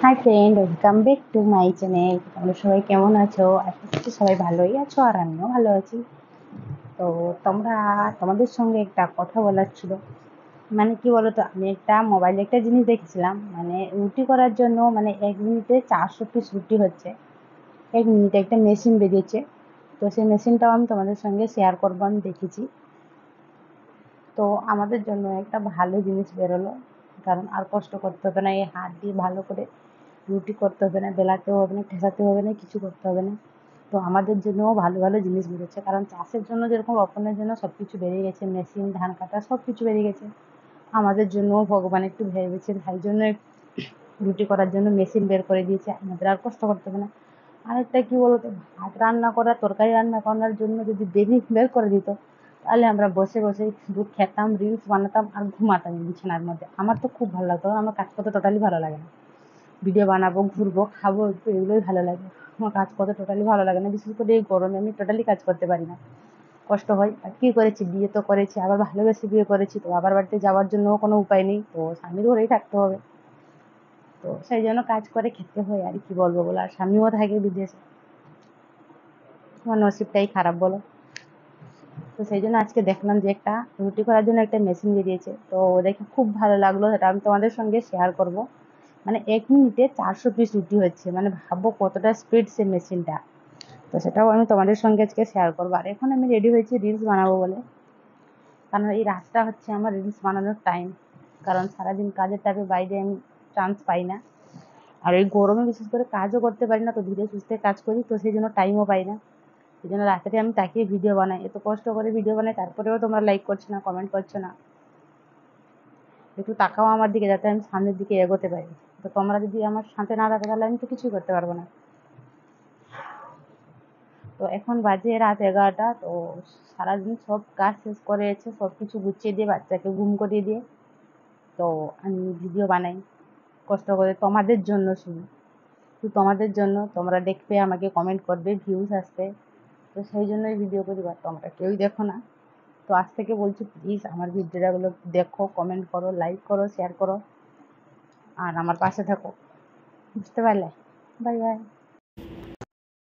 Hi friend, welcome back to my channel. তোমরা সবাই কেমন আছো? আশা করছি সবাই ভালোই আছো, আর আমিও ভালো আছি। তো তোমাদের সঙ্গে একটা কথা বলার ছিল। মানে কি বলতো, আমি একটা মোবাইলে একটা জিনিস দেখছিলাম, মানে রুটি করার জন্য মানে 1 মিনিটে 400 পিস রুটি হচ্ছে। 1 মিনিটে একটা মেশিন বেরিয়েছে। তো সেই মেশিনটাও আমি তোমাদের সঙ্গে শেয়ার করবো, আমি দেখেছি। তো আমাদের জন্য একটা ভালো জিনিস বেরোলো, কারণ আর কষ্ট করতে হবে না, এই হাত দিয়ে ভালো করে রুটি করতে হবে না, বেলাতেও হবে না, ঠেসাতে হবে না, কিছু করতে হবে না। তো আমাদের জন্যও ভালো ভালো জিনিস বেরোচ্ছে, কারণ চাষের জন্য যেরকম রোপণের জন্য সব কিছু বেরিয়ে গেছে, মেশিন, ধান কাটা সব কিছু বেরিয়ে গেছে। আমাদের জন্যও ভগবান একটু ভেবেছেন, তাই জন্য রুটি করার জন্য মেশিন বের করে দিয়েছে, আমাদের আর কষ্ট করতে হবে না। আরেকটা কি বলতো, ভাত রান্না করা, তরকারি রান্না করার জন্য যদি বের করে দিত, তাহলে আমরা বসে বসে শুধু খেতাম, রিলস বানাতাম আর ঘুমাতাম বিছানার মধ্যে। আমার তো খুব ভালো লাগতো, আমার কাজ করতে টোটালি ভালো লাগে না। ভিডিও বানাবো, ঘুরবো, খাবো, একটু এগুলোই ভালো লাগে। আমার কাজ করতে টোটালি ভালো লাগে না, বিশেষ করে এই গরমে আমি টোটালি কাজ করতে পারি না, কষ্ট হয়। আর কী করেছি, বিয়ে তো করেছি, আবার ভালোবেসে বিয়ে করেছি, তো আবার বাড়িতে যাওয়ার জন্যও কোনো উপায় নেই, তো স্বামীর ঘরেই থাকতে হবে। তো সেই জন্য কাজ করে খেতে হয়, আর কি বলবো বলো। আর স্বামীও থাকে বিদেশে, আমার নসিবটাই খারাপ বলো। তো সেই জন্য আজকে দেখলাম যে একটা রুটি করার জন্য একটা মেশিন বেরিয়েছে, তো দেখে খুব ভালো লাগলো, সেটা আমি তোমাদের সঙ্গে শেয়ার করব। মানে 1 মিনিটে 400 পিস রুটি হচ্ছে, মানে ভাবো কতটা স্পিড সে মেশিনটা। তো সেটাও আমি তোমাদের সঙ্গে আজকে শেয়ার করবো। আর এখন আমি রেডি হয়েছি রিলস বানাবো বলে, কারণ এই রাতটা হচ্ছে আমার রিলস বানানোর টাইম, কারণ সারাদিন কাজের টাইমে বাইরে আমি চান্স পাই না। আর এই গরমে বিশেষ করে কাজও করতে পারি না, তো ধীরে সুস্থে কাজ করি, তো সেই জন্য টাইমও পাই না। সেই জন্য রাত্রে আমি তাকিয়ে ভিডিও বানাই, এত কষ্ট করে ভিডিও বানাই, তারপরেও তোমরা লাইক করছো না, কমেন্ট করছো না। একটু তাকাও আমার দিকে, যাতে আমি সামনের দিকে এগোতে পারি। তো তোমরা যদি আমার সাথে না থাকো, তাহলে আমি তো কিছুই করতে পারবো না। তো এখন বাজে রাত 11টা। তো সারাদিন সব কাজ শেষ করে এসে সব কিছু গুছিয়ে দিয়ে, বাচ্চাকে ঘুম করিয়ে দিয়ে, তো আমি ভিডিও বানাই কষ্ট করে তোমাদের জন্য, শুধু তোমাদের জন্য। তোমরা দেখবে, আমাকে কমেন্ট করবে, ভিউজ আসবে, তো সেই জন্যই ভিডিও করি। বা তোমরা কেউই দেখো না, তো আজ থেকে বলছি, প্লিজ আমার ভিডিওগুলো দেখো, কমেন্ট করো, লাইক করো, শেয়ার করো, আর আমার পাশে থাকো। বুঝতে পারলে? Bye bye.